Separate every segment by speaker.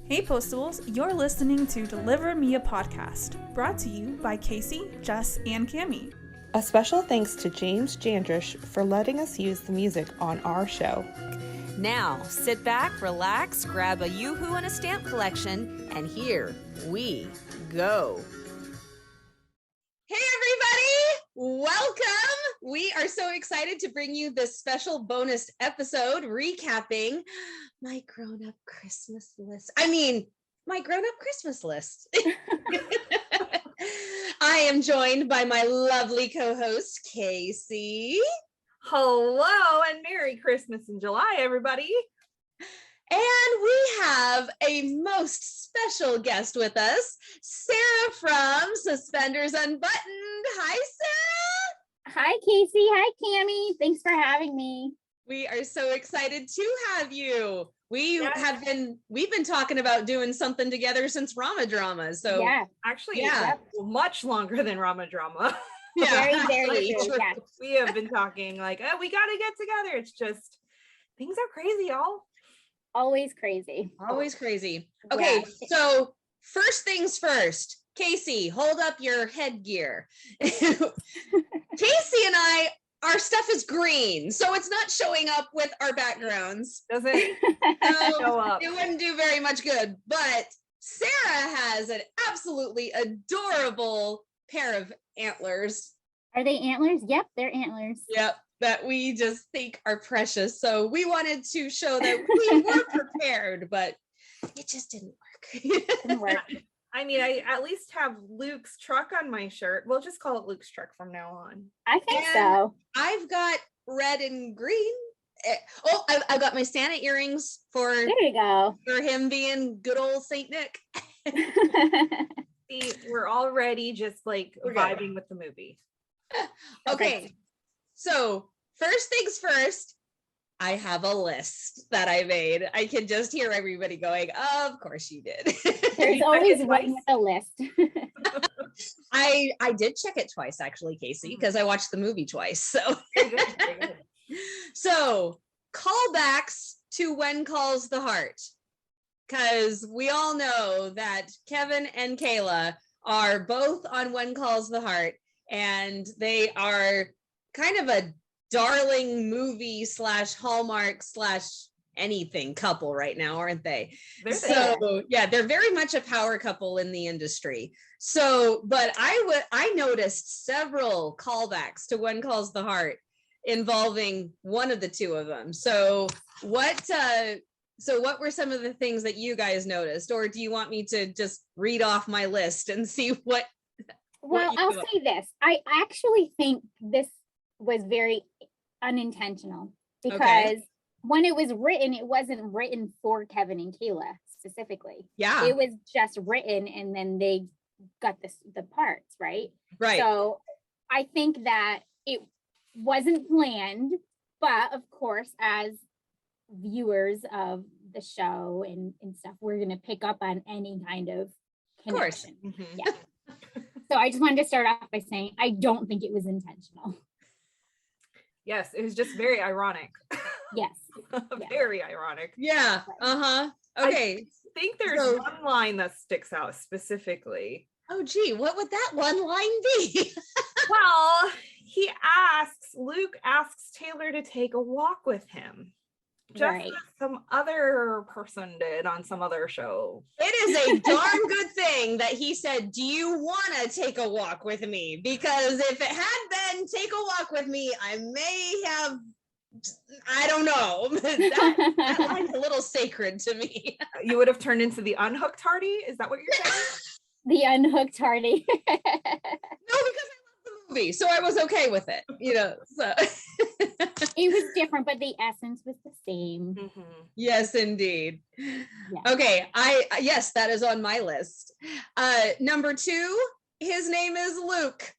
Speaker 1: Hey Postables, you're listening to Deliver Me a Podcast, brought to you by Kaycee, Jess, and Cammie.
Speaker 2: A special thanks to James Jandrish for letting us use the music on our show.
Speaker 3: Now, sit back, relax, grab a yoo-hoo and a stamp collection, and here we go.
Speaker 4: Hey everybody, welcome. We are so excited to bring you this special bonus episode recapping my grown-up Christmas list. My grown-up Christmas list. I am joined by my lovely co-host, Kaycee.
Speaker 5: Hello and Merry Christmas in July, everybody.
Speaker 4: And we have a most special guest with us, Sarah from Suspenders Unbuttoned. Hi, Sarah.
Speaker 6: Hi, Kaycee. Hi, Cammie. Thanks for having me.
Speaker 4: We are so excited to have you. We've been talking about doing something together since Rama Drama. So
Speaker 5: much longer than Rama Drama.
Speaker 4: Yeah,
Speaker 6: very true. Yeah.
Speaker 5: We have been talking like, oh, we got to get together. It's just, things are crazy, y'all.
Speaker 6: Always crazy.
Speaker 4: Always crazy. Okay, So first things first, Kaycee, hold up your headgear. Kaycee and our stuff is green, so it's not showing up with our backgrounds.
Speaker 5: Does it show up?
Speaker 4: It wouldn't do very much good, but Sarah has an absolutely adorable pair of antlers.
Speaker 6: Are they antlers? Yep, they're antlers.
Speaker 4: Yep, that we just think are precious. So we wanted to show that we were prepared, but it just didn't work.
Speaker 5: I at least have Luke's truck on my shirt. We'll just call it Luke's truck from now on.
Speaker 6: I think so.
Speaker 4: I've got red and green. I've got my Santa earrings for him being good old Saint Nick.
Speaker 5: See, we're already just like vibing with the movie.
Speaker 4: Okay, so first things first, I have a list that I made. I can just hear everybody going, of course you did.
Speaker 6: There's always one with a list.
Speaker 4: I did check it twice, actually, Kaycee, because I watched the movie twice. So,
Speaker 5: Very good.
Speaker 4: So callbacks to When Calls the Heart, because we all know that Kevin and Kayla are both on When Calls the Heart, and they are kind of a darling movie / Hallmark / anything couple right now, aren't they? They're very much a power couple in the industry. So, but I noticed several callbacks to When Calls the Heart involving one of the two of them. So what were some of the things that you guys noticed, or do you want me to just read off my list and see what?
Speaker 6: Well, I'll say this. I actually think this was very unintentional, because when it was written, it wasn't written for Kevin and Kayla specifically.
Speaker 4: Yeah,
Speaker 6: it was just written, and then they got the parts, right? So I think that it wasn't planned, but of course, as viewers of the show and stuff, we're going to pick up on any kind of connection.
Speaker 4: Of course.
Speaker 6: Yeah. So I just wanted to start off by saying I don't think it was intentional.
Speaker 5: Yes, it was just very ironic.
Speaker 6: Yes.
Speaker 5: Very ironic.
Speaker 4: Yeah. Okay.
Speaker 5: I think there's one line that sticks out specifically.
Speaker 4: Oh, gee, what would that one line be?
Speaker 5: Well, Luke asks Taylor to take a walk with him. Just as some other person did on some other show.
Speaker 4: It is a darn good thing that he said, do you want to take a walk with me? Because if it had been take a walk with me, I may have, I don't know. That line's a little sacred to me.
Speaker 5: You would have turned into the unhooked Hardy? Is that what you're saying?
Speaker 6: The unhooked Hardy.
Speaker 4: No, because I love the movie, so I was okay with it, so.
Speaker 6: It was different, but the essence was the same.
Speaker 4: Mm-hmm. Yes, indeed. Yeah. Okay, yes, that is on my list. Number 2, his name is Luke.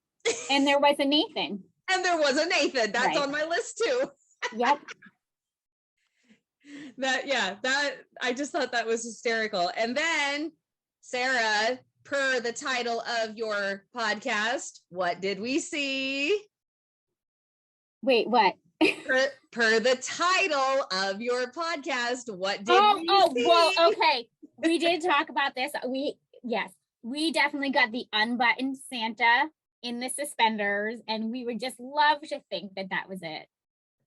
Speaker 6: And there was a Nathan.
Speaker 4: That's on my list too.
Speaker 6: Yep.
Speaker 4: That I just thought that was hysterical. And then, Sarah, per the title of your podcast, what did we see?
Speaker 6: Wait, what?
Speaker 4: Per the title of your podcast, what did we see?
Speaker 6: Well, okay. We did talk about this. We definitely got the unbuttoned Santa in the suspenders, and we would just love to think that that was it.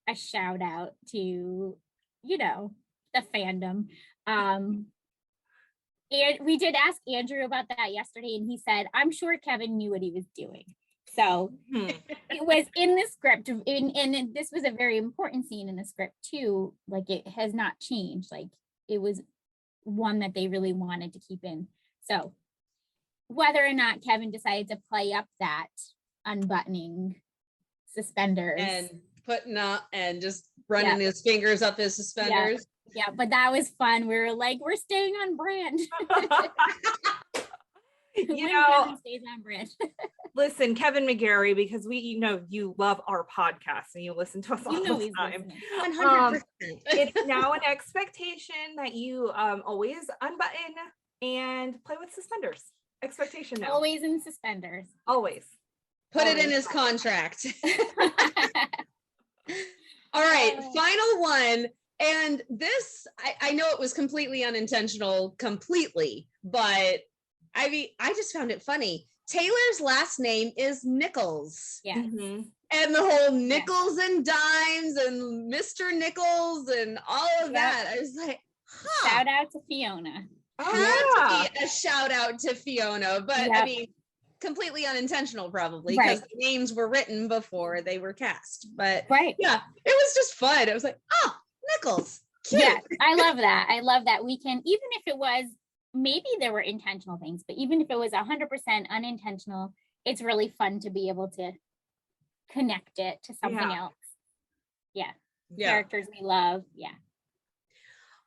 Speaker 6: A shout out to, the fandom. And we did ask Andrew about that yesterday, and he said, I'm sure Kevin knew what he was doing. So it was in the script, and this was a very important scene in the script too. Like, it has not changed. Like, it was one that they really wanted to keep in. So whether or not Kevin decided to play up that unbuttoning suspenders
Speaker 4: and putting up and just running his fingers up his suspenders.
Speaker 6: Yeah, but that was fun. We were like, we're staying on brand. Kevin stays on brand.
Speaker 5: Listen, Kevin McGarry, because you love our podcast and you listen to us all the time.
Speaker 4: 100%.
Speaker 5: It's now an expectation that you always unbutton and play with suspenders. Expectation now.
Speaker 6: Always in suspenders.
Speaker 5: Always.
Speaker 4: Put it in his contract. All right, final one. And this, I know it was completely unintentional, but I mean, I just found it funny. Taylor's last name is Nichols.
Speaker 6: Yeah.
Speaker 5: Mm-hmm.
Speaker 4: And the whole nickels and dimes and Mr. Nichols and all of that. I was like,
Speaker 6: Shout out to Fiona.
Speaker 4: Had to be a shout out to Fiona, but I mean, completely unintentional probably, because the names were written before they were cast. But yeah, it was just fun. I was like, oh, Nichols. Cute.
Speaker 6: Yeah, I love that. I love that we can, even if it was, maybe there were intentional things, but even if it was 100% unintentional, it's really fun to be able to connect it to something else. Yeah. Characters we love. Yeah.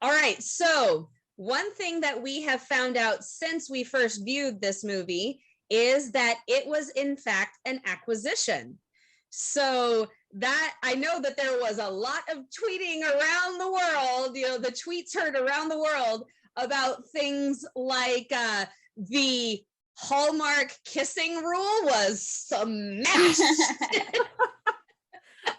Speaker 4: All right. So one thing that we have found out since we first viewed this movie is that it was in fact an acquisition. So that I know that there was a lot of tweeting around the world, the tweets heard around the world about things like the Hallmark kissing rule was smashed.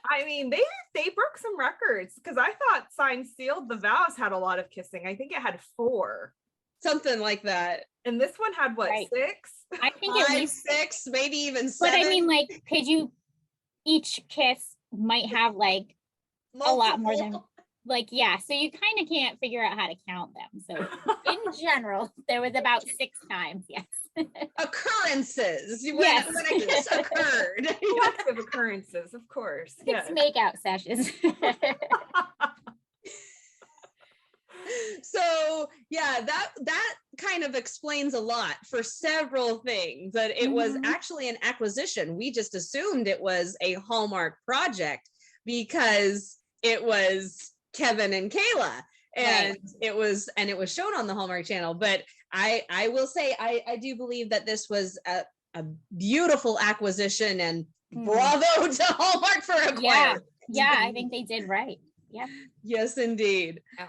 Speaker 5: I mean, they broke some records, because I thought Signed, Sealed, The Vows had a lot of kissing. I think it had 4.
Speaker 4: Something like that.
Speaker 5: And this one had what, 6?
Speaker 6: I think
Speaker 4: 5, 6, maybe even 7.
Speaker 6: But I mean, like, each kiss might have like multiple. A lot more than so you kind of can't figure out how to count them. So in general, there was about 6 times,
Speaker 4: occurrences when a kiss occurred.
Speaker 5: Lots of occurrences, of course.
Speaker 6: 6 makeout sessions.
Speaker 4: So that kind of explains a lot for several things. That it was actually an acquisition. We just assumed it was a Hallmark project because it was Kevin and Kayla, and it was shown on the Hallmark Channel. But I will say I do believe that this was a beautiful acquisition, and bravo to Hallmark for acquiring.
Speaker 6: Yeah, I think they did right. Yeah.
Speaker 4: Yes, indeed.
Speaker 6: Oh.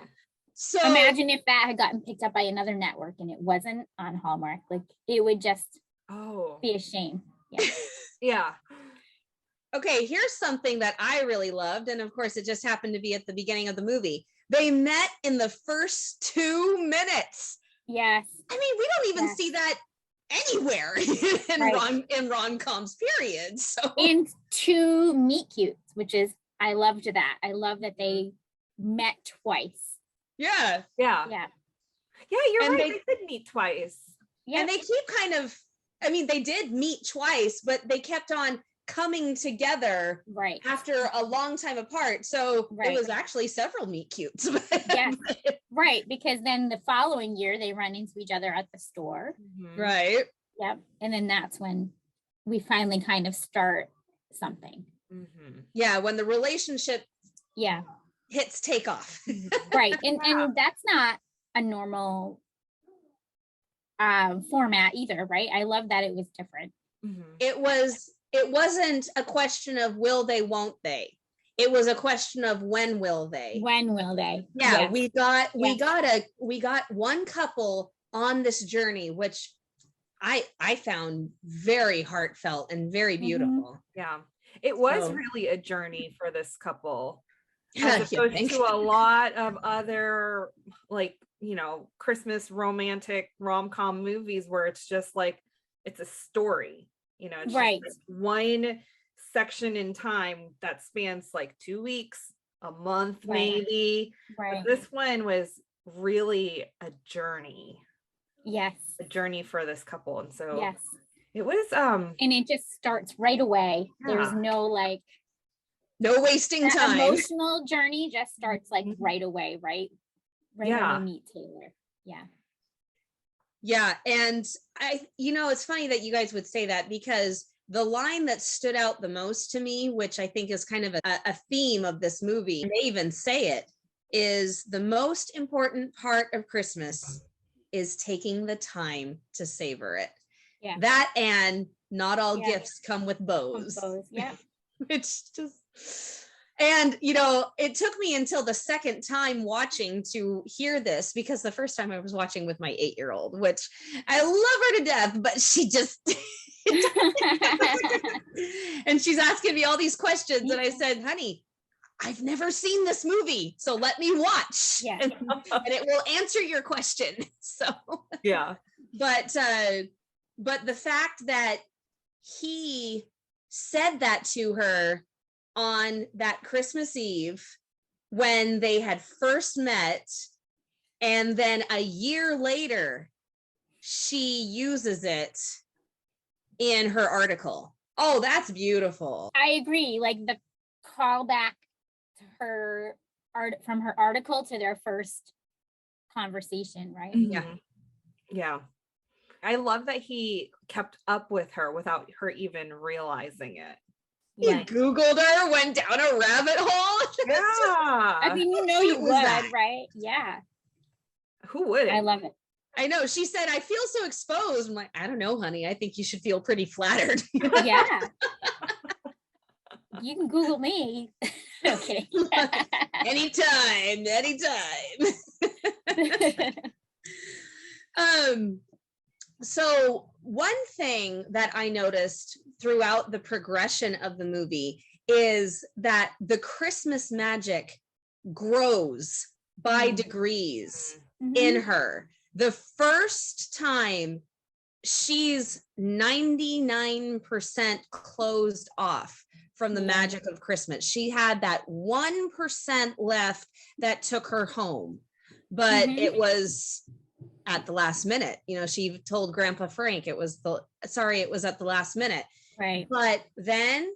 Speaker 6: So imagine if that had gotten picked up by another network and it wasn't on Hallmark. Like, it would just be a shame. Yeah.
Speaker 5: Yeah.
Speaker 4: Okay, here's something that I really loved. And of course, it just happened to be at the beginning of the movie. They met in the first 2 minutes.
Speaker 6: Yes.
Speaker 4: I mean, we don't even see that anywhere in rom-coms, period. So
Speaker 6: and 2 meet cutes, which is, I loved that. I love that they met twice.
Speaker 4: Yeah.
Speaker 5: You're right. They did meet twice.
Speaker 6: Yeah.
Speaker 4: And they keep they did meet twice, but they kept on coming together after a long time apart. So it was actually several meet cutes.
Speaker 6: Yes. Right. Because then the following year they run into each other at the store.
Speaker 5: Mm-hmm.
Speaker 4: Right.
Speaker 6: Yep. And then that's when we finally kind of start something.
Speaker 5: Mm-hmm.
Speaker 4: Yeah. When the relationship hits takeoff.
Speaker 6: Right. And that's not a normal format either, right? I love that it was different.
Speaker 5: Mm-hmm.
Speaker 4: It wasn't a question of will they, won't they. It was a question of when will they.
Speaker 6: When will they?
Speaker 4: Yeah, yes. we got one couple on this journey, which I found very heartfelt and very beautiful.
Speaker 5: Yeah. It was really a journey for this couple. As opposed to a lot of other like Christmas romantic rom-com movies where it's just like, it's a story, it's
Speaker 6: right.
Speaker 5: just like one section in time that spans like 2 weeks, a month, maybe.
Speaker 6: Right.
Speaker 5: But this one was really a journey.
Speaker 6: Yes.
Speaker 5: A journey for this couple. And so
Speaker 6: yes.
Speaker 5: It was
Speaker 6: and it just starts right away. There's no
Speaker 4: no wasting time.
Speaker 6: Emotional journey just starts like right away, right when we meet Taylor.
Speaker 4: Yeah. And it's funny that you guys would say that, because the line that stood out the most to me, which I think is kind of a theme of this movie, and they even say it, is the most important part of Christmas is taking the time to savor it.
Speaker 6: Yeah.
Speaker 4: That, and not all gifts come with bows.
Speaker 6: Yeah.
Speaker 4: It's just, and it took me until the second time watching to hear this, because the first time I was watching with my 8-year-old, which I love her to death, but she just and she's asking me all these questions, and I said, honey, I've never seen this movie, so let me watch.
Speaker 6: Yeah.
Speaker 4: And it will answer your question. So
Speaker 5: yeah.
Speaker 4: But the fact that he said that to her on that Christmas Eve when they had first met, and then a year later she uses it in her article. Oh, that's beautiful.
Speaker 6: I agree. Like the callback to her from her article to their first conversation, right?
Speaker 5: Yeah. I love that he kept up with her without her even realizing it.
Speaker 4: He Googled her, went down a rabbit hole.
Speaker 5: Yeah.
Speaker 6: I mean, you would, right? Yeah.
Speaker 5: Who wouldn't?
Speaker 6: I love it.
Speaker 4: I know. She said, I feel so exposed. I'm like, I don't know, honey. I think you should feel pretty flattered.
Speaker 6: Yeah. You can Google me. Okay.
Speaker 4: Anytime. So one thing that I noticed throughout the progression of the movie is that the Christmas magic grows by degrees in her. The first time, she's 99% closed off from the magic of Christmas. She had that 1% left that took her home, but it was at the last minute. She told Grandpa Frank it was at the last minute.
Speaker 6: Right.
Speaker 4: But then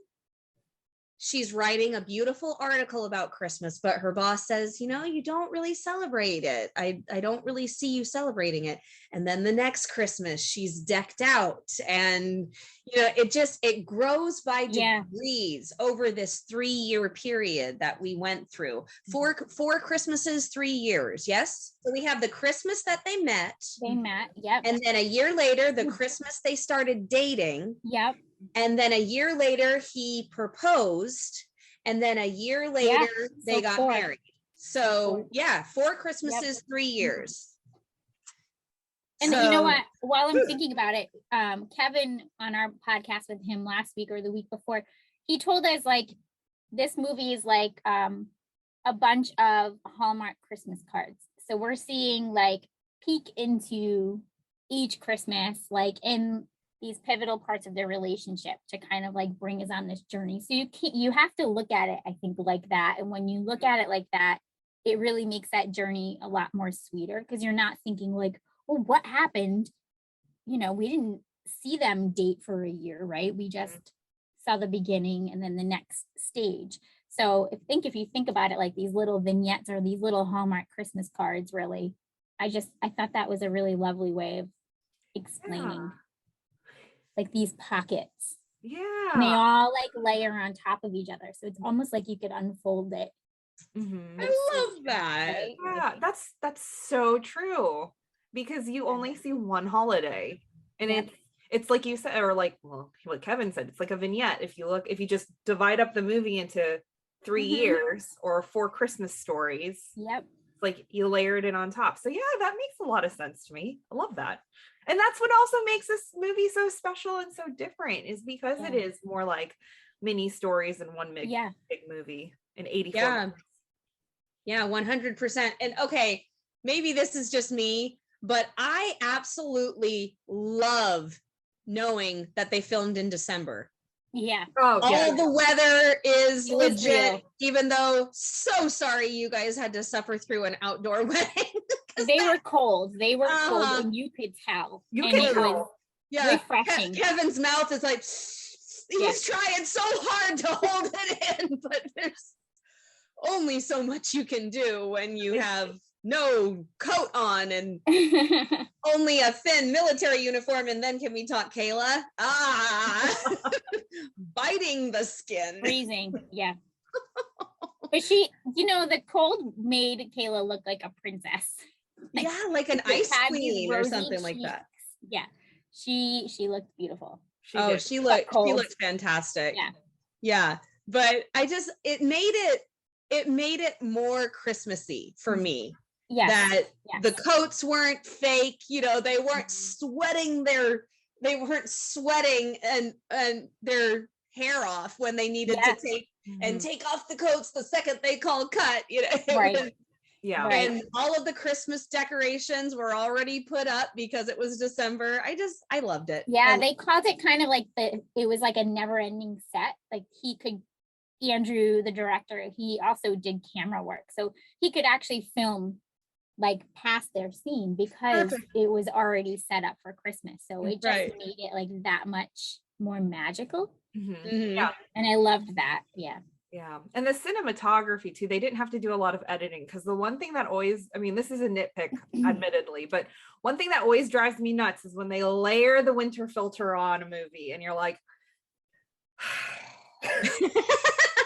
Speaker 4: she's writing a beautiful article about Christmas, but her boss says, you don't really celebrate it. I don't really see you celebrating it. And then the next Christmas, she's decked out, and it grows by degrees over this 3-year period that we went through. Four Christmases, 3 years. Yes. So we have the Christmas that they met.
Speaker 6: Yep.
Speaker 4: And then a year later, the Christmas they started dating.
Speaker 6: Yep.
Speaker 4: And then a year later, he proposed. And then a year later, they got married. So 4 Christmases, 3 years.
Speaker 6: And you know what? While I'm thinking about it, Kevin, on our podcast with him last week or the week before, he told us like this movie is like a bunch of Hallmark Christmas cards. So we're seeing like peek into each Christmas, like in these pivotal parts of their relationship, to kind of like bring us on this journey. So you have to look at it, I think, like that. And when you look at it like that, it really makes that journey a lot more sweeter, because you're not thinking like, well, what happened? We didn't see them date for a year, right? We just saw the beginning and then the next stage. So if you think about it like these little vignettes or these little Hallmark Christmas cards, really, I thought that was a really lovely way of explaining like these pockets.
Speaker 5: Yeah.
Speaker 6: And they all like layer on top of each other. So it's almost like you could unfold it.
Speaker 4: I love that.
Speaker 5: Right? Yeah, that's so true. Because you only see one holiday, and it's like you said, or like, well, what Kevin said, it's like a vignette. If you just divide up the movie into 3 years or 4 Christmas stories, it's like you layered it on top. So yeah, that makes a lot of sense to me. I love that. And that's what also makes this movie so special and so different, is because it is more like mini stories in one big movie in 84 minutes.
Speaker 4: Yeah, 100%. And okay, maybe this is just me, but I absolutely love knowing that they filmed in December.
Speaker 6: Yeah.
Speaker 5: Oh,
Speaker 4: All the weather is
Speaker 6: It was
Speaker 4: legit,
Speaker 6: real.
Speaker 4: even though so sorry you guys had to suffer through an outdoor wedding.
Speaker 6: They were cold. They were cold,
Speaker 4: Uh-huh.
Speaker 6: and you could tell.
Speaker 5: You
Speaker 6: and
Speaker 5: can
Speaker 6: it
Speaker 5: tell.
Speaker 6: was
Speaker 4: Yeah,
Speaker 6: refreshing.
Speaker 4: Kevin's mouth is like, he's trying so hard to hold it in, but there's only so much you can do when you have no coat on and only a thin military uniform. And then can we talk Kayla? Biting the skin.
Speaker 6: Freezing. Yeah. But she, the cold made Kayla look like a princess.
Speaker 4: Like an ice
Speaker 6: had these
Speaker 4: queen or
Speaker 6: rosy
Speaker 4: something like
Speaker 6: cheeks.
Speaker 4: that.
Speaker 6: Yeah. She looked beautiful.
Speaker 4: She looked fantastic. Yeah. But it made it more Christmassy for me.
Speaker 6: Yes.
Speaker 4: That the coats weren't fake, they weren't sweating and their hair off when they needed to take off the coats the second they called cut,
Speaker 6: Right.
Speaker 5: Yeah.
Speaker 4: And all of the Christmas decorations were already put up because it was December. I loved it.
Speaker 6: Yeah, they called it kind of like it was like a never ending set. Like Andrew, the director, he also did camera work. So he could actually film like past their scene because it was already set up for Christmas. So it just made it like that much more magical.
Speaker 5: Yeah.
Speaker 6: And I loved that. Yeah.
Speaker 5: Yeah. And the cinematography too, they didn't have to do a lot of editing because the one thing that always, this is a nitpick, admittedly, but one thing that always drives me nuts is when they layer the winter filter on a movie and you're like,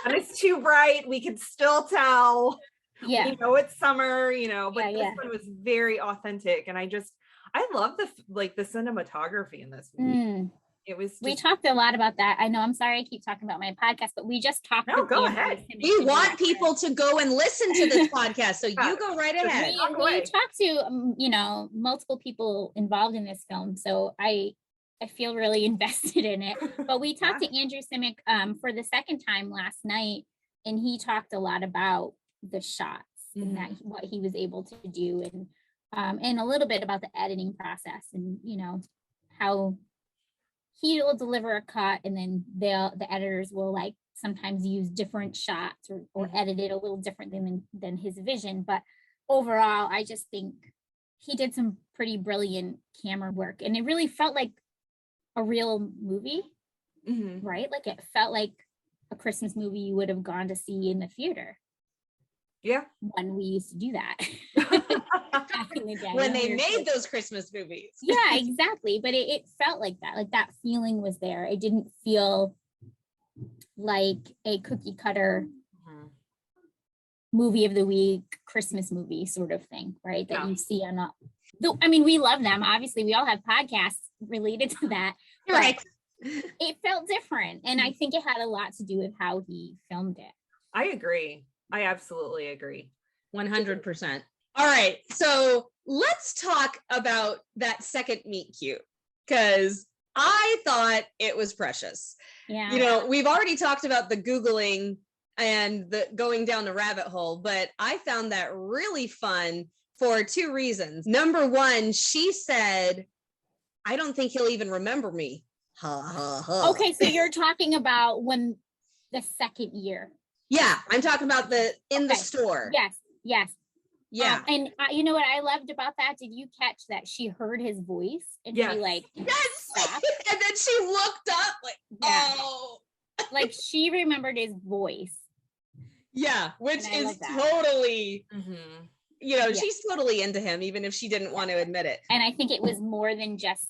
Speaker 5: and it's too bright. We can still tell, it's summer, but this one was very authentic. And I love the cinematography in this movie. It was
Speaker 6: we talked a lot about that. I know, I'm sorry I keep talking about my podcast, but we just talked.
Speaker 5: No, go ahead.
Speaker 4: We want people to go and listen to this podcast, so you go right ahead.
Speaker 6: We talked to multiple people involved in this film, so I feel really invested in it. But we talked to Andrew Simic for the second time last night, and he talked a lot about the shots and that what he was able to do, and a little bit about the editing process, and how he'll deliver a cut and then the editors will like sometimes use different shots or edit it a little different than his vision. But overall, I just think he did some pretty brilliant camera work, and it really felt like a real movie, right? Like it felt like a Christmas movie you would have gone to see in the theater.
Speaker 5: Yeah.
Speaker 6: When we used to do that. Back in the day,
Speaker 4: when they made those Christmas movies.
Speaker 6: Yeah, exactly. But it felt like that feeling was there. It didn't feel like a cookie cutter movie of the week, Christmas movie sort of thing, right? That you see on we love them. Obviously, we all have podcasts related to that.
Speaker 4: Right.
Speaker 6: It felt different. And I think it had a lot to do with how he filmed it.
Speaker 5: I agree. I absolutely agree.
Speaker 4: 100%. All right. So let's talk about that second meet cute, because I thought it was precious.
Speaker 6: Yeah.
Speaker 4: We've already talked about the Googling and the going down the rabbit hole, but I found that really fun for two reasons. Number one, she said, I don't think he'll even remember me. Ha, ha, ha.
Speaker 6: Okay. So you're talking about when the second year.
Speaker 4: Yeah. I'm talking about the store.
Speaker 6: Yes.
Speaker 4: Yeah.
Speaker 6: And you know what I loved about that? Did you catch that she heard his voice and she stopped?
Speaker 4: And then she looked up oh.
Speaker 6: Like she remembered his voice.
Speaker 4: Yeah, which is totally,
Speaker 6: Mm-hmm.
Speaker 4: she's totally into him, even if she didn't want to admit it.
Speaker 6: And I think it was more than just,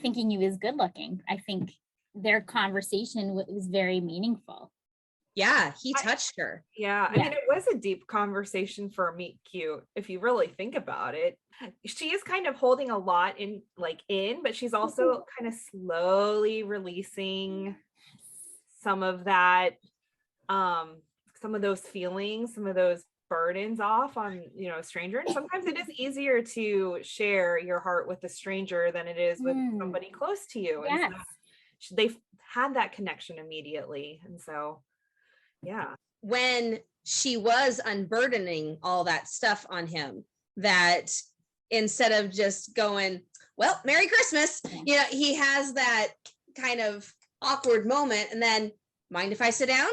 Speaker 6: thinking he was good looking. I think their conversation was very meaningful.
Speaker 4: Yeah, he touched her.
Speaker 5: Yeah, I mean, it was a deep conversation for a meet cute, if you really think about it. She is kind of holding a lot in, but she's also kind of slowly releasing some of that, some of those feelings, some of those burdens off on, a stranger. And sometimes it is easier to share your heart with a stranger than it is with somebody close to you.
Speaker 6: Yes.
Speaker 5: And so they've had that connection immediately. And so, yeah.
Speaker 4: When she was unburdening all that stuff on him, that instead of just going, well, Merry Christmas, you know, he has that kind of awkward moment, and then, mind if I sit down?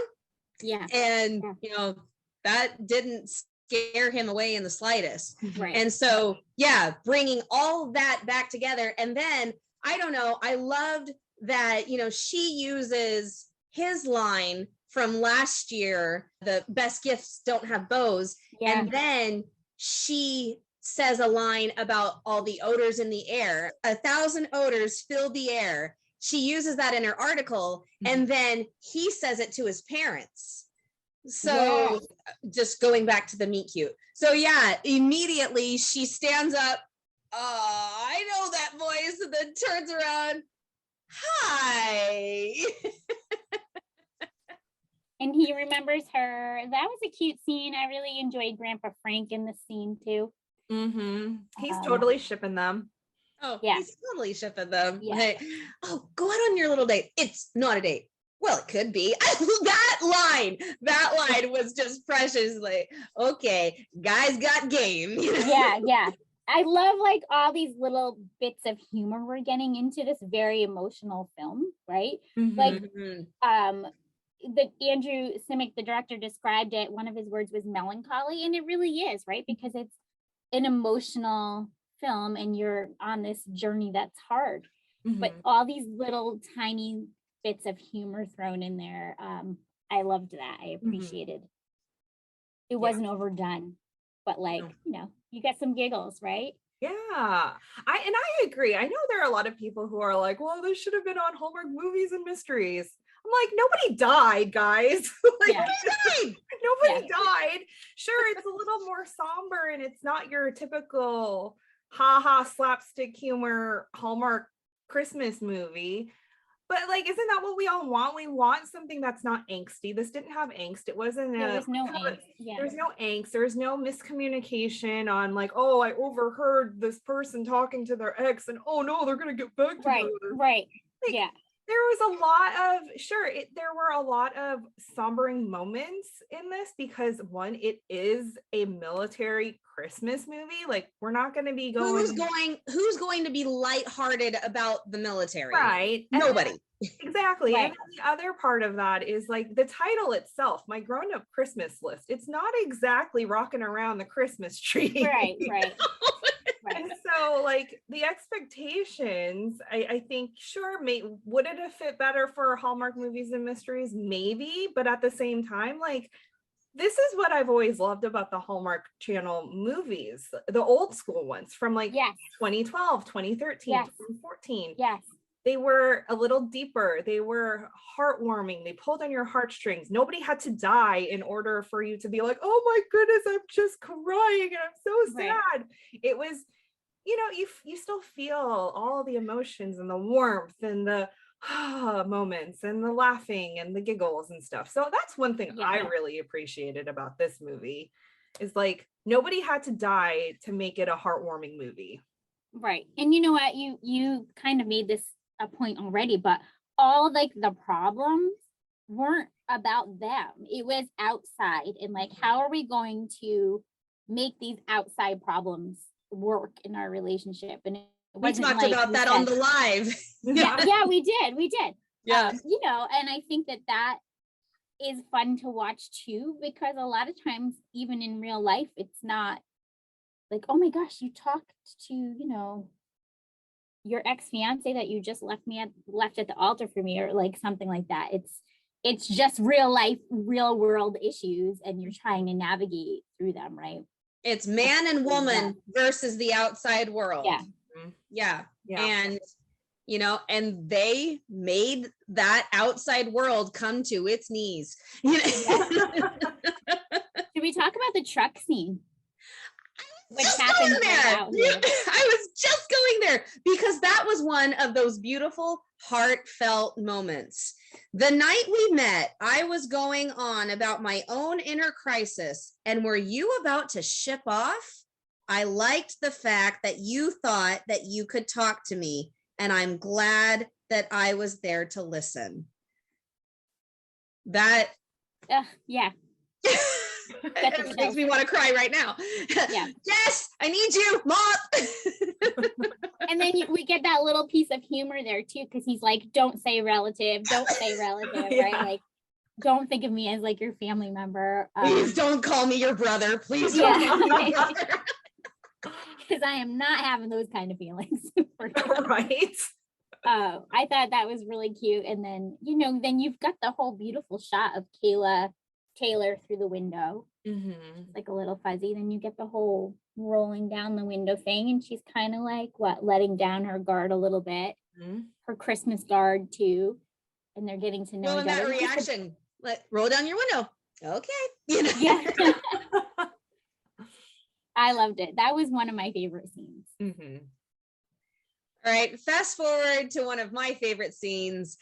Speaker 6: Yeah.
Speaker 4: And, you know, that didn't scare him away in the slightest.
Speaker 6: Right.
Speaker 4: And so, yeah, bringing all that back together. And then, I don't know, I loved that, you know, she uses his line from last year, the best gifts don't have bows.
Speaker 6: Yeah.
Speaker 4: And then she says a line about all the odors in the air. 1,000 odors fill the air. She uses that in her article, and then he says it to his parents. So just going back to the meet cute. So yeah, immediately she stands up. Oh, I know that voice, and then turns around. Hi.
Speaker 6: And he remembers her. That was a cute scene. I really enjoyed Grandpa Frank in the scene too.
Speaker 5: He's totally shipping them.
Speaker 4: Oh,
Speaker 6: yeah.
Speaker 4: He's totally shipping them.
Speaker 6: Yeah.
Speaker 4: Like, oh, go out on your little date. It's not a date. Well, it could be. That line was just precious. Like, okay, guys got game. You know?
Speaker 6: Yeah. I love like all these little bits of humor we're getting into this very emotional film, right? Like, the Andrew Simic, the director, described it. One of his words was melancholy, and it really is, right? Because it's an emotional film, and you're on this journey that's hard. But all these little tiny bits of humor thrown in there, I loved that. I appreciated. It wasn't overdone, but like, you know, you get some giggles, right?
Speaker 5: Yeah, I agree. I know there are a lot of people who are like, well, this should have been on Hallmark Movies and Mysteries. I'm like, nobody died, guys. Like, nobody died. Sure, it's a little more somber, and it's not your typical ha slapstick humor Hallmark Christmas movie. But like, isn't that what we all want? We want something that's not angsty. This didn't have angst. It wasn't.
Speaker 6: There was no angst. Yeah.
Speaker 5: There's no angst. There's no miscommunication on like, oh, I overheard this person talking to their ex, and oh no, they're gonna get back together.
Speaker 6: Right.
Speaker 5: Like,
Speaker 6: yeah.
Speaker 5: There was a lot of, there were a lot of sombering moments in this because one, it is a military Christmas movie. Like, we're not going to be going.
Speaker 4: Who's going to be lighthearted about the military?
Speaker 5: Right.
Speaker 4: Nobody.
Speaker 5: Exactly. Right. And the other part of that is like the title itself, My Grown Up Christmas List. It's not exactly rocking around the Christmas tree.
Speaker 6: Right.
Speaker 5: And so like the expectations, I think, sure, would it have fit better for Hallmark Movies and Mysteries? Maybe, but at the same time, like, this is what I've always loved about the Hallmark Channel movies, the old school ones from like 2012, 2013, 2014.
Speaker 6: Yes.
Speaker 5: They were a little deeper. They were heartwarming. They pulled on your heartstrings. Nobody had to die in order for you to be like, oh my goodness, I'm just crying and I'm so sad. It was, you know, you still feel all the emotions and the warmth and the moments and the laughing and the giggles and stuff. So that's one thing I really appreciated about this movie is like, nobody had to die to make it a heartwarming movie.
Speaker 6: Right. And you know what, you kind of made this a point already, but all like the problems weren't about them. It was outside, and like, how are we going to make these outside problems work in our relationship? And
Speaker 4: we talked about that on the live.
Speaker 6: yeah, we did.
Speaker 4: Yeah.
Speaker 6: You know, and I think that is fun to watch too, because a lot of times, even in real life, it's not like, oh my gosh, you talked to, you know, your ex-fiance that you just left at the altar for me, or like something like that. It's just real life, real world issues, and you're trying to navigate through them, right?
Speaker 4: It's man and woman versus the outside world. Yeah. And you know, and they made that outside world come to its knees. You know?
Speaker 6: Should we talk about the truck scene?
Speaker 4: Just going there. I was just going there because that was one of those beautiful, heartfelt moments. The night we met, I was going on about my own inner crisis. And were you about to ship off? I liked the fact that you thought that you could talk to me, and I'm glad that I was there to listen. That
Speaker 6: yeah.
Speaker 4: It makes me want to cry right now.
Speaker 6: Yeah.
Speaker 4: Yes, I need you, Mom.
Speaker 6: And then we get that little piece of humor there too, because he's like, don't say relative,
Speaker 5: Yeah.
Speaker 6: right? Like, don't think of me as like your family member.
Speaker 4: Please don't call me your brother. Please don't call me your brother.
Speaker 6: Because I am not having those kind of feelings.
Speaker 5: Right.
Speaker 6: I thought that was really cute. And then, then you've got the whole beautiful shot of Kayla Taylor through the window, like a little fuzzy. Then you get the whole rolling down the window thing. And she's kind of like, letting down her guard a little bit, her Christmas guard too. And they're getting to know each other.
Speaker 4: That reaction, roll down your window. Okay.
Speaker 6: Yeah. I loved it. That was one of my favorite scenes.
Speaker 4: All right, fast forward to one of my favorite scenes,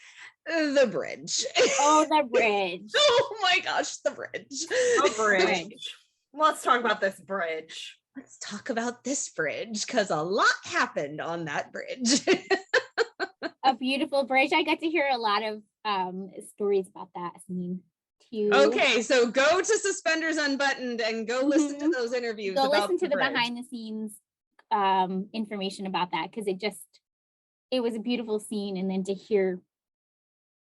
Speaker 4: the bridge.
Speaker 6: Oh, the bridge.
Speaker 4: Oh my gosh, the bridge.
Speaker 5: The bridge. Let's talk about this bridge.
Speaker 4: Let's talk about this bridge, because a lot happened on that bridge.
Speaker 6: A beautiful bridge. I got to hear a lot of stories about that scene too.
Speaker 4: Okay, so go to Suspenders Unbuttoned and go listen to those interviews.
Speaker 6: Go
Speaker 4: about
Speaker 6: listen to the
Speaker 4: bridge.
Speaker 6: behind the scenes information about that, because it was a beautiful scene, and then to hear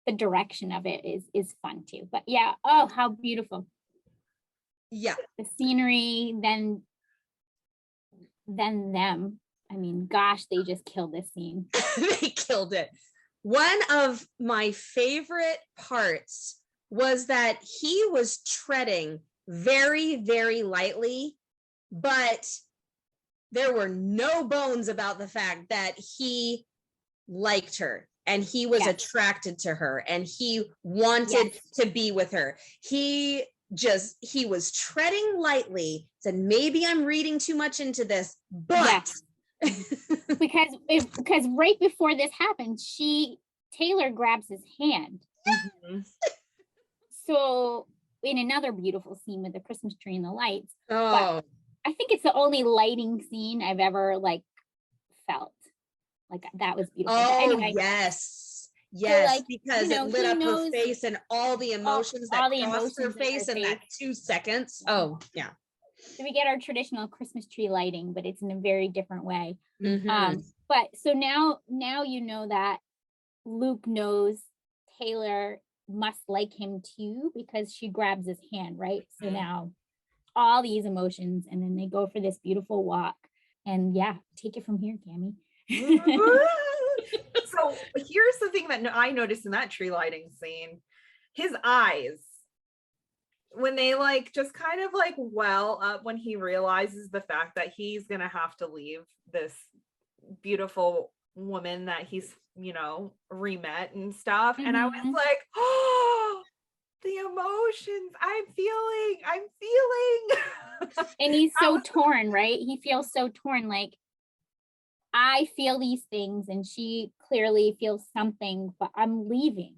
Speaker 6: the direction of it is fun too. But yeah, oh, how beautiful.
Speaker 4: Yeah,
Speaker 6: the scenery, then them. I mean, gosh, they just killed this scene.
Speaker 4: They killed it. One of my favorite parts was that he was treading very, very lightly, but there were no bones about the fact that he liked her and he was attracted to her and he wanted to be with her. He was treading lightly, said, maybe I'm reading too much into this, but
Speaker 6: because right before this happened, Taylor grabs his hand. So in another beautiful scene with the Christmas tree and the lights, but I think it's the only lighting scene I've ever felt like that was beautiful.
Speaker 4: Oh,
Speaker 6: anyway,
Speaker 4: yes,
Speaker 6: so,
Speaker 4: because it lit up her face and all the emotions that crossed her face in that 2 seconds. Oh, yeah.
Speaker 6: So we get our traditional Christmas tree lighting, but it's in a very different way. But so now you know that Luke knows Taylor must like him too, because she grabs his hand, right? So now all these emotions, and then they go for this beautiful walk. And take it from here, Cammie.
Speaker 5: So here's the thing that I noticed in that tree lighting scene. His eyes, when they just kind of well up when he realizes the fact that he's gonna have to leave this beautiful woman that he's re-met and stuff. And I was like, oh, the emotions I'm feeling.
Speaker 6: And he's so torn, right? He feels so torn, I feel these things and she clearly feels something, but I'm leaving.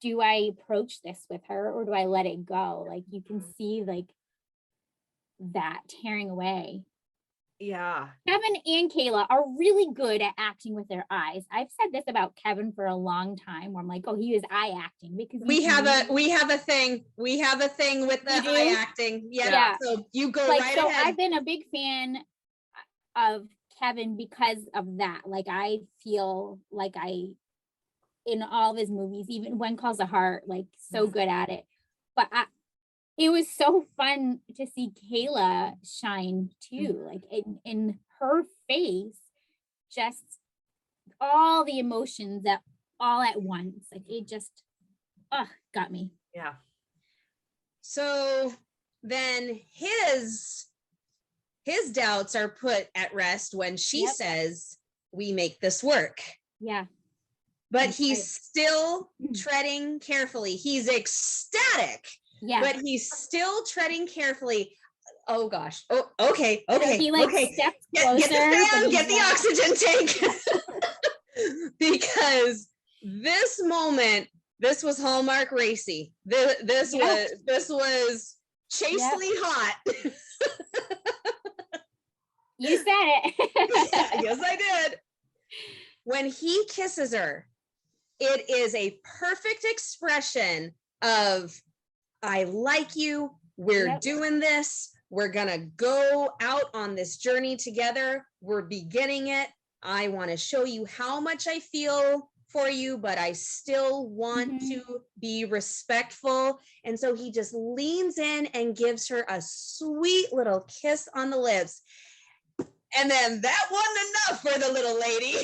Speaker 6: Do I approach this with her, or do I let it go? You can see that tearing away.
Speaker 5: Yeah.
Speaker 6: Kevin and Kayla are really good at acting with their eyes. I've said this about Kevin for a long time, where I'm like, oh, he was eye acting, because
Speaker 4: we have a thing with the eye acting. Yeah. So you go right ahead.
Speaker 6: I've been a big fan of Kevin because of that. I feel in all of his movies, even When Calls the Heart, so good at it. But it was so fun to see Kayla shine too, in her face, just all the emotions that all at once. It just got me.
Speaker 5: Yeah.
Speaker 4: So then his doubts are put at rest when she says, we make this work.
Speaker 6: Yeah.
Speaker 4: But he's still treading carefully. He's ecstatic.
Speaker 6: Yeah.
Speaker 4: But he's still treading carefully. Oh gosh. Oh, okay.
Speaker 6: He steps closer.
Speaker 4: Get the fan, get the oxygen tank. Because this moment, this was Hallmark racy. This was chastely hot.
Speaker 6: You said it.
Speaker 4: Yes, I did. When he kisses her, it is a perfect expression of I like you. We're doing this. We're going to go out on this journey together. We're beginning it. I want to show you how much I feel for you, but I still want to be respectful. And so he just leans in and gives her a sweet little kiss on the lips. And then that wasn't enough for the little lady.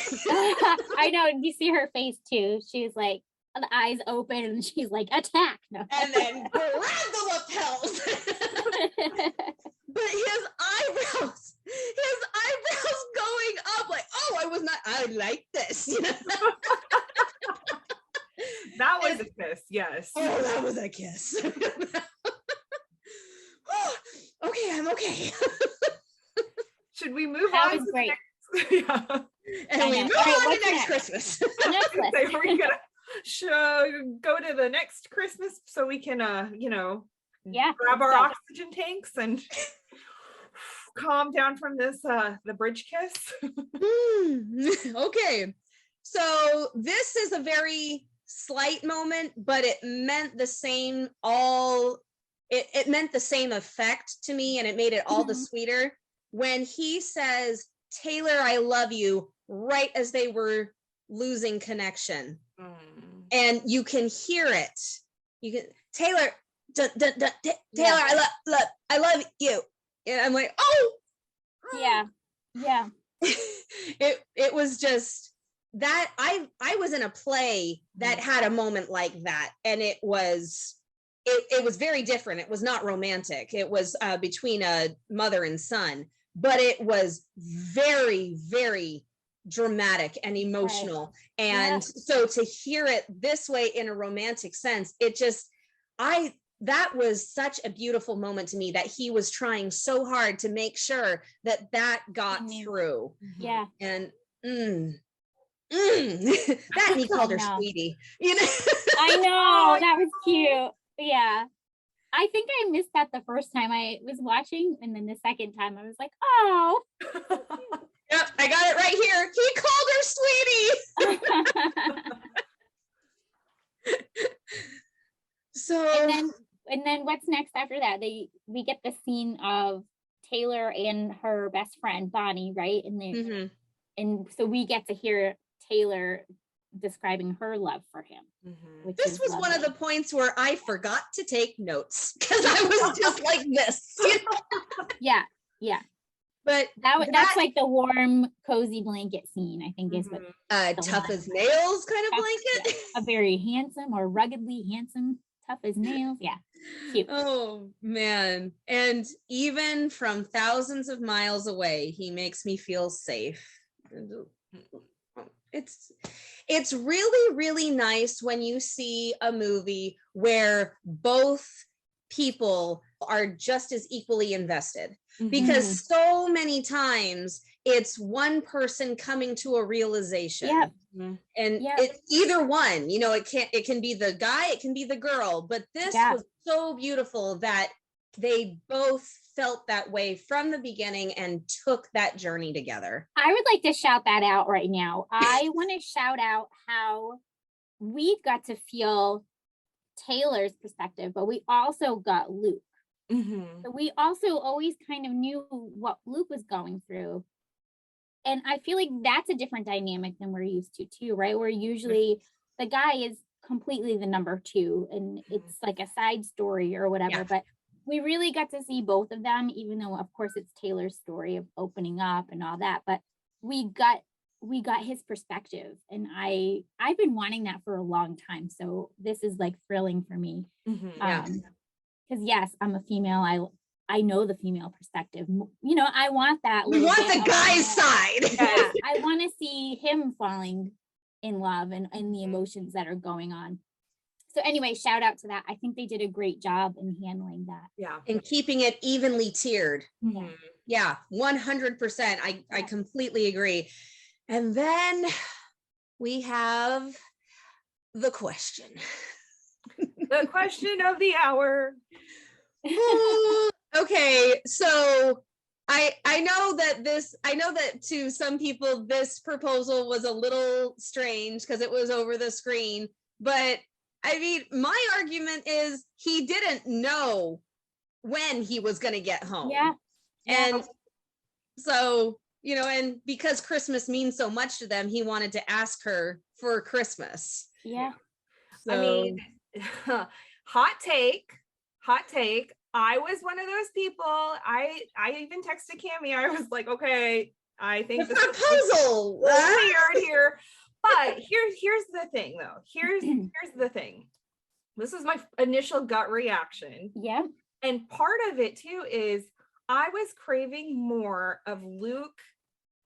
Speaker 6: I know. You see her face too. She's like, the eyes open and she's like, attack. No.
Speaker 4: And then grab the lapels. But his eyebrows going up like, oh, I like this. You know?
Speaker 5: That was a kiss, yes.
Speaker 4: Oh, that was a kiss. Okay, I'm okay.
Speaker 5: Should we move
Speaker 6: that
Speaker 5: on?
Speaker 6: Was great.
Speaker 5: Yeah.
Speaker 4: And we move on to next Christmas.
Speaker 6: Next
Speaker 5: We're gonna go to the next Christmas so we can grab our oxygen tanks and calm down from this the bridge kiss.
Speaker 4: Okay, so this is a very slight moment, but it meant the same it meant the same effect to me, and it made it all the sweeter when he says, Taylor, I love you, right as they were losing connection. And you can hear it. You can, Taylor, Taylor, I love you. And I'm like, oh,
Speaker 6: yeah.
Speaker 4: It was just that I was in a play that had a moment like that, and it was very different. It was not romantic. It was between a mother and son, but it was very, very dramatic and emotional. Right. And so to hear it this way in a romantic sense, that was such a beautiful moment to me, that he was trying so hard to make sure that got through.
Speaker 6: Yeah.
Speaker 4: And that, and he called her sweetie. You know?
Speaker 6: I know, that was cute. Yeah. I think I missed that the first time I was watching, and then the second time I was like, oh.
Speaker 4: Yep, I got it right here. He called her sweetie. So
Speaker 6: and then what's next after that? We get the scene of Taylor and her best friend Bonnie, right? And and so we get to hear Taylor describing her love for him.
Speaker 4: This was one of the points where I forgot to take notes because I was just like this. You know?
Speaker 6: Yeah.
Speaker 4: But
Speaker 6: that's like the warm, cozy blanket scene, I think, is what
Speaker 4: tough as nails kind of blanket.
Speaker 6: Yeah. A very handsome or ruggedly handsome, tough as nails. Yeah. Cute.
Speaker 4: Oh man. And even from thousands of miles away, he makes me feel safe. It's really, really nice when you see a movie where both people are just as equally invested, because so many times it's one person coming to a realization. And it's either one, it can be the guy, it can be the girl, but this was so beautiful that they both felt that way from the beginning and took that journey together.
Speaker 6: I would like to shout that out right now. I want to shout out how we got to feel Taylor's perspective, but we also got Luke. So we also always kind of knew what Luke was going through. And I feel like that's a different dynamic than we're used to too, right? Where usually the guy is completely the number two and it's like a side story or whatever, but we really got to see both of them, even though of course it's Taylor's story of opening up and all that, but we got his perspective, and I've been wanting that for a long time. So this is like thrilling for me. Because yes, I'm a female. I know the female perspective. I want that.
Speaker 4: We want the guy's side.
Speaker 6: Yeah, I want to see him falling in love and the emotions that are going on. So anyway, shout out to that. I think they did a great job in handling that.
Speaker 5: Yeah.
Speaker 4: And keeping it evenly tiered. Yeah, 100%. I completely agree. And then we have the question.
Speaker 5: The question of the hour.
Speaker 4: Okay, so I know that to some people this proposal was a little strange because it was over the screen, but I mean, my argument is he didn't know when he was going to get home.
Speaker 6: Yeah.
Speaker 4: And so, you know, and because Christmas means so much to them, he wanted to ask her for Christmas.
Speaker 6: Yeah.
Speaker 4: So,
Speaker 5: I mean, hot take. I was one of those people. I even texted Cammie. I was like, okay, I think
Speaker 4: the
Speaker 5: this
Speaker 4: proposal
Speaker 5: is weird here. But here's the thing though. Here's the thing. This is my initial gut reaction.
Speaker 6: Yeah.
Speaker 5: And part of it too is I was craving more of Luke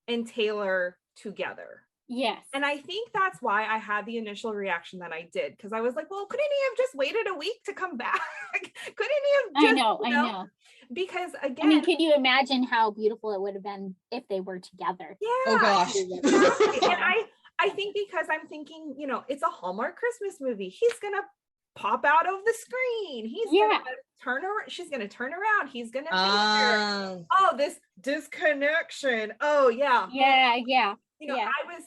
Speaker 5: and Taylor together.
Speaker 6: Yes.
Speaker 5: And I think that's why I had the initial reaction that I did, because I was like, well, couldn't he have just waited a week to come back? Couldn't he have just,
Speaker 6: I know.
Speaker 5: Because again,
Speaker 6: I mean, could you imagine how beautiful it would have been if they were together?
Speaker 5: yeah.
Speaker 4: oh gosh.
Speaker 5: Exactly. And I think because I'm thinking, you know, it's a Hallmark Christmas movie. He's gonna pop out of the screen. He's gonna turn around. She's gonna turn around. He's gonna oh, this disconnection. Oh yeah.
Speaker 6: Yeah.
Speaker 5: You know,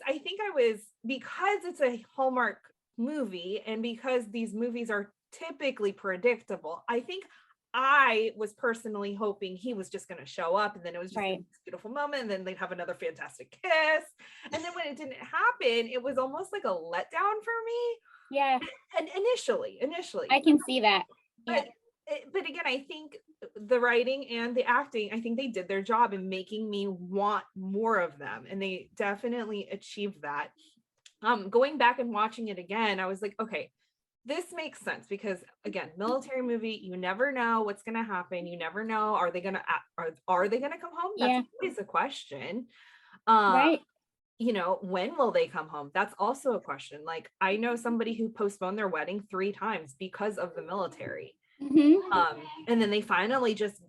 Speaker 5: I think I was, because it's a Hallmark movie and because these movies are typically predictable, I think I was personally hoping he was just going to show up and then it was just a beautiful moment and then they'd have another fantastic kiss. And then when it didn't happen, it was almost like a letdown for me.
Speaker 6: Yeah.
Speaker 5: And initially.
Speaker 6: I can see that.
Speaker 5: But again, I think the writing and the acting, I think they did their job in making me want more of them. And they definitely achieved that. Going back and watching it again, I was like, okay, this makes sense because again, military movie, you never know what's going to happen. You never know. Are they going to come home? That's always a question.
Speaker 6: Right.
Speaker 5: You know, when will they come home? That's also a question. Like, I know somebody who postponed their wedding 3 times because of the military.
Speaker 6: Mm-hmm.
Speaker 5: And then they finally just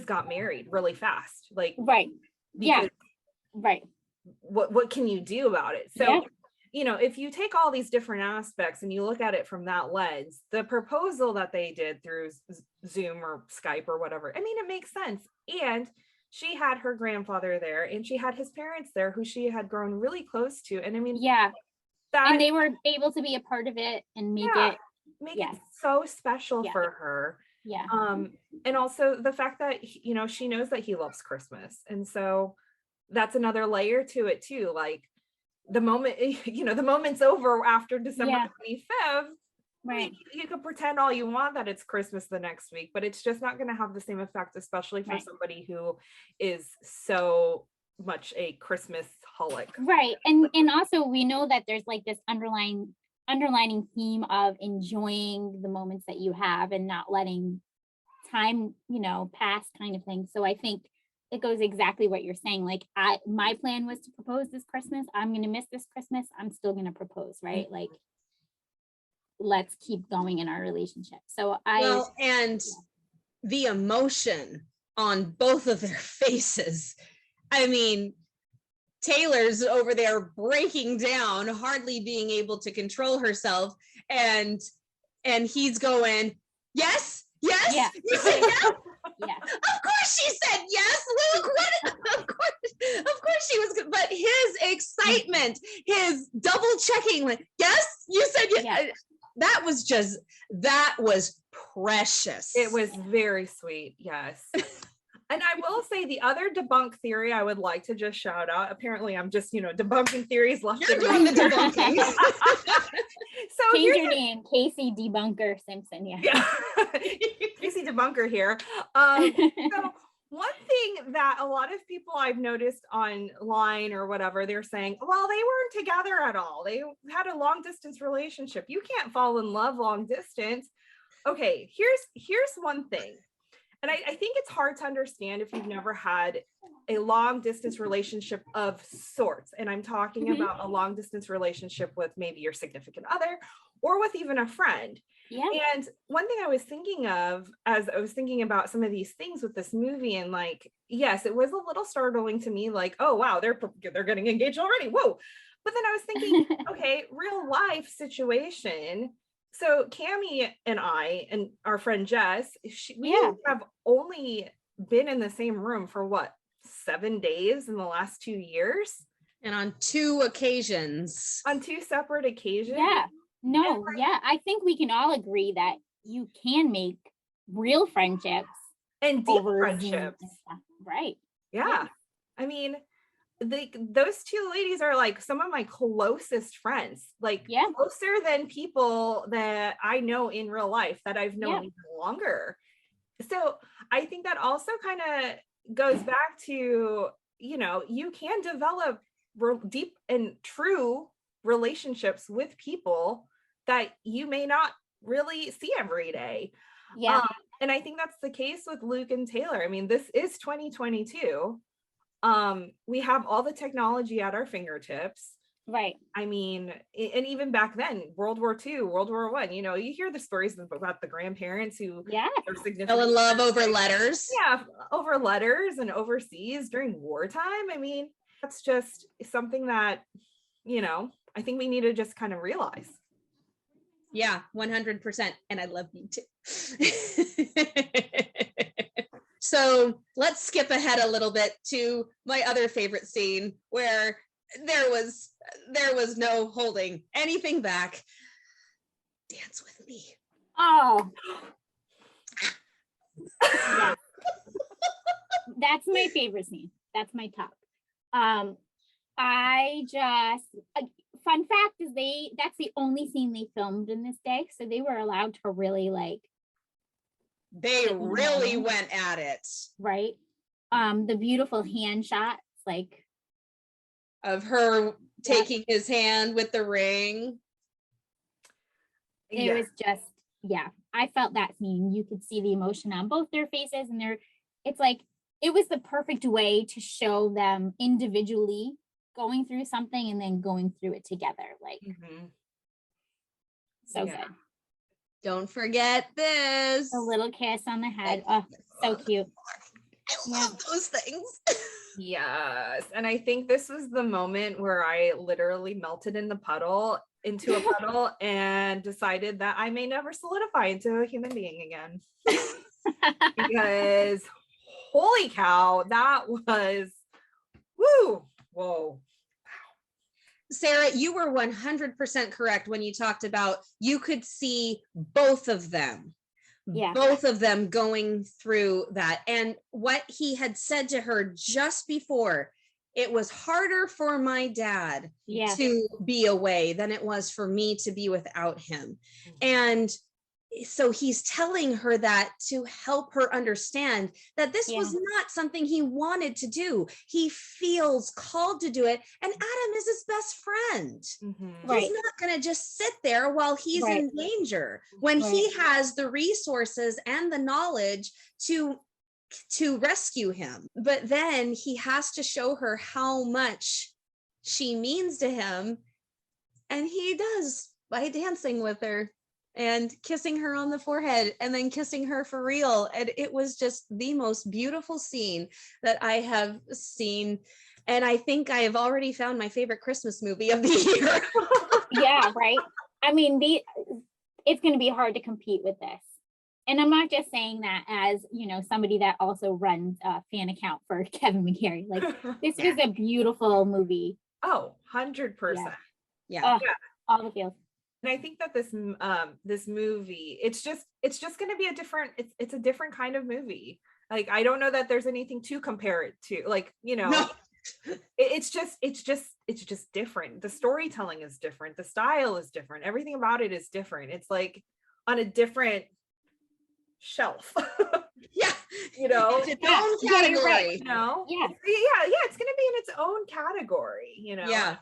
Speaker 5: got married really fast. Like,
Speaker 6: right. Yeah. Right.
Speaker 5: What can you do about it? So, you know, if you take all these different aspects and you look at it from that lens, the proposal that they did through Zoom or Skype or whatever, I mean, it makes sense. And she had her grandfather there and she had his parents there who she had grown really close to. And I mean,
Speaker 6: and they were able to be a part of it and make it
Speaker 5: so special for her. And also the fact that, you know, she knows that he loves Christmas. And so that's another layer to it too. Like the moment, you know, the moment's over after December 25th.
Speaker 6: Right.
Speaker 5: You could pretend all you want that it's Christmas the next week, but it's just not going to have the same effect, especially for somebody who is so much a Christmas holic.
Speaker 6: Right. And also we know that there's like this underlying theme of enjoying the moments that you have and not letting time, you know, pass kind of thing. So I think it goes exactly what you're saying. Like my plan was to propose this Christmas. I'm going to miss this Christmas. I'm still going to propose. Right. Like, let's keep going in our relationship. So
Speaker 4: and the emotion on both of their faces. I mean, Taylor's over there breaking down, hardly being able to control herself, and he's going, yes. You said yes? Of course she said yes, Luke. Of course she was good. But his excitement, his double checking, like, yes, you said yes. That was precious.
Speaker 5: It was very sweet. Yes. And I will say the other debunk theory I would like to just shout out. Apparently I'm just, you know, debunking theories left.
Speaker 4: You're doing the debunking.
Speaker 5: So
Speaker 6: change your name, Kaycee Debunker Simpson. Yeah.
Speaker 5: Kaycee Debunker here. So one thing that a lot of people I've noticed online or whatever, they're saying, well, they weren't together at all. They had a long distance relationship. You can't fall in love long distance. Okay, here's one thing. And I think it's hard to understand if you've never had a long distance relationship of sorts. And I'm talking about a long distance relationship with maybe your significant other or with even a friend. Yeah. And one thing I was thinking of as I was thinking about some of these things with this movie, and like, yes, it was a little startling to me, like, oh, wow, they're getting engaged already. Whoa. But then I was thinking, okay, real life situation. So Cammie and I and our friend Jess, we have only been in the same room for 7 days in the last 2 years.
Speaker 4: And on 2 occasions.
Speaker 5: On 2 separate occasions.
Speaker 6: No, yeah, I think we can all agree that you can make real friendships
Speaker 5: and deep
Speaker 6: over Zoom
Speaker 5: friendships.
Speaker 6: and stuff. Right.
Speaker 5: Yeah. I mean, those two ladies are like some of my closest friends, like closer than people that I know in real life that I've known even longer. So I think that also kind of goes back to, you know, you can develop deep and true relationships with people that you may not really see every day.
Speaker 6: Yeah.
Speaker 5: And I think that's the case with Luke and Taylor. I mean, this is 2022. We have all the technology at our fingertips.
Speaker 6: Right.
Speaker 5: I mean, and even back then, World War II, World War I, you know, you hear the stories about the grandparents who
Speaker 4: fell in love over letters.
Speaker 5: Yeah, over letters and overseas during wartime. I mean, that's just something that, you know, I think we need to just kind of realize.
Speaker 4: Yeah, 100%. And I love you too. So let's skip ahead a little bit to my other favorite scene where there was no holding anything back. Dance with me.
Speaker 6: Oh. Yeah. That's my favorite scene. That's my top. I just fun fact is that's the only scene they filmed in this day, so they were allowed to really
Speaker 4: they really went at it.
Speaker 6: Right. The beautiful hand shots, like
Speaker 4: of her taking his hand with the ring.
Speaker 6: It was just, I felt that scene. You could see the emotion on both their faces, and it's like it was the perfect way to show them individually going through something and then going through it together. Like so good.
Speaker 4: Don't forget this.
Speaker 6: A little kiss on the head. Oh, so cute.
Speaker 4: I love those things.
Speaker 5: Yes. And I think this was the moment where I literally melted into a puddle and decided that I may never solidify into a human being again. Because holy cow, that was whoa.
Speaker 4: Sarah, you were 100% correct when you talked about you could see both of them going through that. And what he had said to her just before, it was harder for my dad to be away than it was for me to be without him. And so he's telling her that to help her understand that this was not something he wanted to do. He feels called to do it. And Adam is his best friend. He's not going to just sit there while he's in danger when he has the resources and the knowledge to rescue him. But then he has to show her how much she means to him. And he does by dancing with her and kissing her on the forehead and then kissing her for real. And it was just the most beautiful scene that I have seen. And I think I have already found my favorite Christmas movie of the year.
Speaker 6: Yeah, right. I mean, it's going to be hard to compete with this. And I'm not just saying that as, you know, somebody that also runs a fan account for Kevin McGarry. Like, this was a beautiful movie.
Speaker 5: Oh, 100%.
Speaker 4: Yeah.
Speaker 6: All the feels.
Speaker 5: And I think that this movie, it's just going to be it's a different kind of movie. Like, I don't know that there's anything to compare it to, like, you know, it's just different. The storytelling is different. The style is different. Everything about it is different. It's like on a different shelf. You know,
Speaker 4: it's its own category.
Speaker 5: You know, it's going to be in its own category. You know, I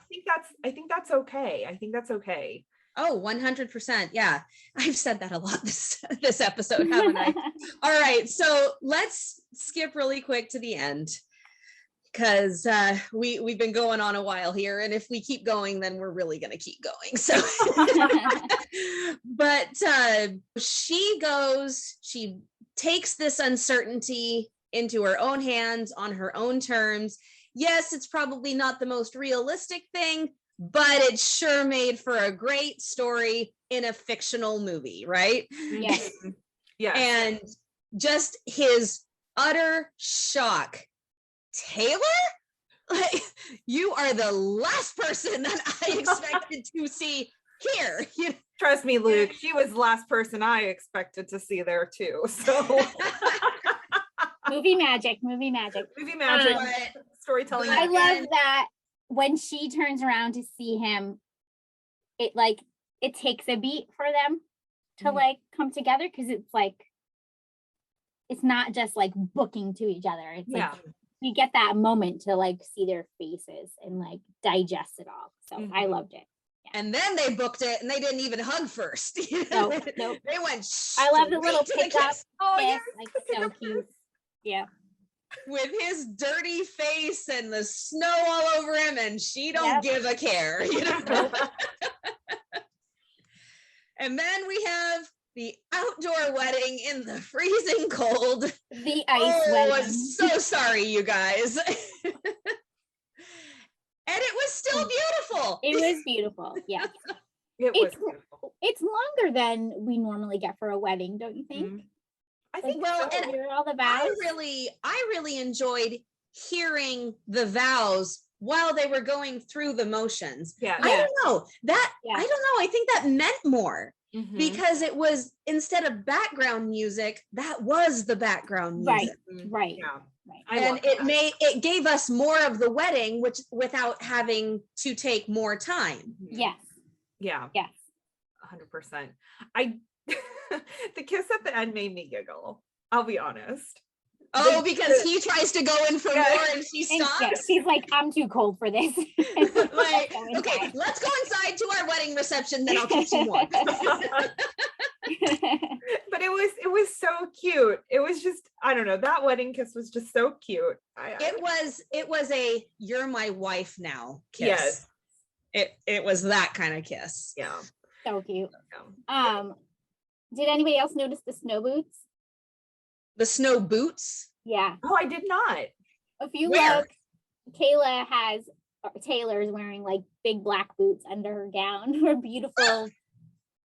Speaker 5: think that's okay.
Speaker 4: Oh, 100%. Yeah. I've said that a lot this episode, haven't I? All right. So let's skip really quick to the end because we've been going on a while here. And if we keep going, then we're really going to keep going. So, but she takes this uncertainty into her own hands on her own terms. Yes, it's probably not the most realistic thing, but it sure made for a great story in a fictional movie, right?
Speaker 6: Yes.
Speaker 5: Yeah.
Speaker 4: And just his utter shock. Taylor? Like, you are the last person that I expected to see here.
Speaker 5: Trust me, Luke, she was the last person I expected to see there too. So
Speaker 6: movie magic.
Speaker 5: Storytelling.
Speaker 6: I love that when she turns around to see him, it takes a beat for them to like come together, because it's not just like booking to each other. It's like we get that moment to like see their faces and like digest it all. So I loved it. Yeah.
Speaker 4: And then they booked it and they didn't even hug first.
Speaker 6: Nope.
Speaker 4: They went
Speaker 6: I love the little pickup.
Speaker 5: Oh yeah,
Speaker 6: Like so cute. Yeah.
Speaker 4: With his dirty face and the snow all over him, and she don't give a care. You know? And then we have the outdoor wedding in the freezing cold.
Speaker 6: The ice wedding.
Speaker 4: I'm so sorry, you guys. And it was still beautiful.
Speaker 6: It was beautiful. Yes.
Speaker 5: It was beautiful.
Speaker 6: It's longer than we normally get for a wedding, don't you think?
Speaker 5: I think
Speaker 4: well,
Speaker 5: so.
Speaker 4: and
Speaker 6: all the vows.
Speaker 4: I really enjoyed hearing the vows while they were going through the motions.
Speaker 5: Yeah.
Speaker 4: I don't know. I think that meant more. Because it was, instead of background music, that was the background music.
Speaker 6: Right.
Speaker 5: Yeah.
Speaker 6: Right.
Speaker 4: And it gave us more of the wedding, which without having to take more time.
Speaker 6: Yes.
Speaker 5: Yeah.
Speaker 6: Yes.
Speaker 5: 100%. The kiss at the end made me giggle. I'll be honest.
Speaker 4: Oh, because he tries to go in for more and she stops.
Speaker 6: Yeah, she's like, I'm too cold for this.
Speaker 4: Like, okay, let's go inside to our wedding reception, then I'll kiss you more.
Speaker 5: But it was so cute. It was just, I don't know, that wedding kiss was just so cute.
Speaker 4: It was a "you're my wife now" kiss. Yes. It was that kind of kiss.
Speaker 5: Yeah.
Speaker 6: So cute. Did anybody else notice the snow boots?
Speaker 4: The snow boots?
Speaker 6: Yeah.
Speaker 5: Oh, I did not.
Speaker 6: If you
Speaker 4: Where?
Speaker 6: look, Taylor's wearing like big black boots under her gown, her beautiful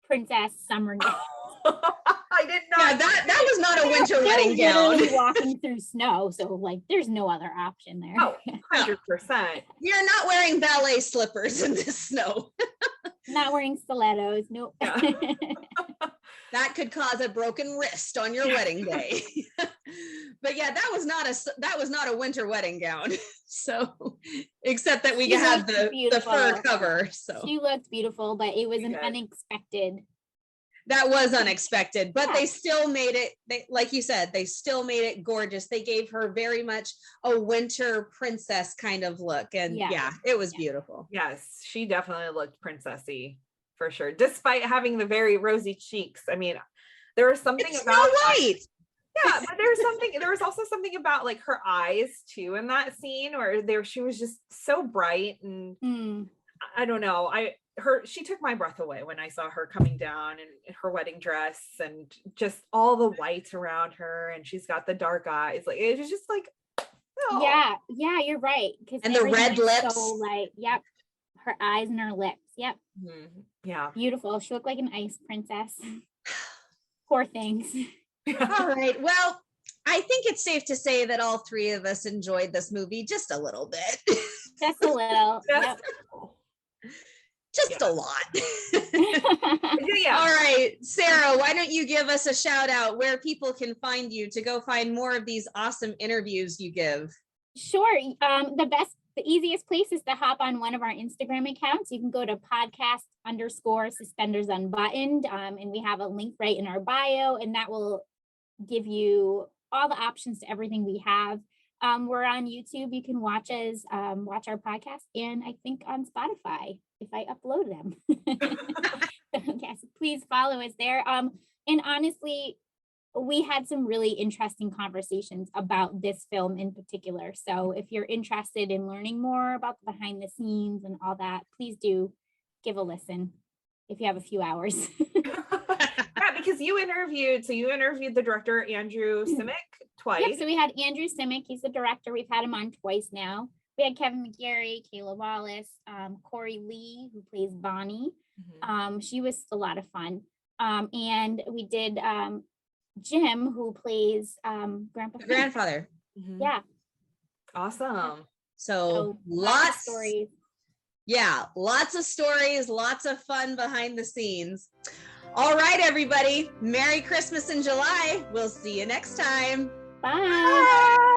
Speaker 6: princess summer gown.
Speaker 5: I did not.
Speaker 4: Yeah, that was not a winter wedding gown.
Speaker 6: Literally walking through snow, so like there's no other option there.
Speaker 5: Oh, 100%.
Speaker 4: We are not wearing ballet slippers in this snow.
Speaker 6: Not wearing stilettos. Nope.
Speaker 5: Yeah.
Speaker 4: That could cause a broken wrist on your wedding day. But yeah, that was not a winter wedding gown. So, except that we
Speaker 6: She
Speaker 4: had
Speaker 6: looked
Speaker 4: the fur cover. So
Speaker 6: she looked beautiful, but it was an unexpected.
Speaker 4: That was unexpected, but they still made it. Like you said, they still made it gorgeous. They gave her very much a winter princess kind of look, and it was beautiful.
Speaker 5: Yes, she definitely looked princessy for sure, despite having the very rosy cheeks. I mean, there was something about
Speaker 4: Snow White.
Speaker 5: Yeah, but there was also something about like her eyes too in that scene where she was just so bright, and I don't know, she took my breath away when I saw her coming down in her wedding dress and just all the white around her, and she's got the dark eyes. Like it was just like, oh.
Speaker 6: Yeah, you're right.
Speaker 4: And the red lips.
Speaker 6: So like, yep, her eyes and her lips. Yep.
Speaker 5: Yeah.
Speaker 6: Beautiful. She looked like an ice princess. Poor things.
Speaker 4: All right. Well, I think it's safe to say that all three of us enjoyed this movie just a little bit.
Speaker 6: Just a little. Yep.
Speaker 4: Just a lot.
Speaker 5: Yeah.
Speaker 4: All right, Sarah, why don't you give us a shout out where people can find you to go find more of these awesome interviews you give?
Speaker 6: Sure. The easiest place is to hop on one of our Instagram accounts. You can go to podcast_Suspenders Unbuttoned. And we have a link right in our bio, and that will give you all the options to everything we have. We're on YouTube. You can watch us, watch our podcast, and I think on Spotify if I upload them. Yes, please follow us there. And honestly, we had some really interesting conversations about this film in particular. So if you're interested in learning more about the behind the scenes and all that, please do give a listen if you have a few hours.
Speaker 5: Yeah, because you interviewed the director, Andrew Simic, twice.
Speaker 6: Yep, so we had Andrew Simic, he's the director. We've had him on twice now. We had Kevin McGarry, Kayla Wallace, Corey Lee, who plays Bonnie. She was a lot of fun. And we did Jim, who plays
Speaker 4: grandfather.
Speaker 6: Yeah.
Speaker 5: Awesome.
Speaker 4: So lots
Speaker 6: of stories.
Speaker 4: Yeah, lots of stories, lots of fun behind the scenes. All right, everybody. Merry Christmas in July. We'll see you next time.
Speaker 6: Bye.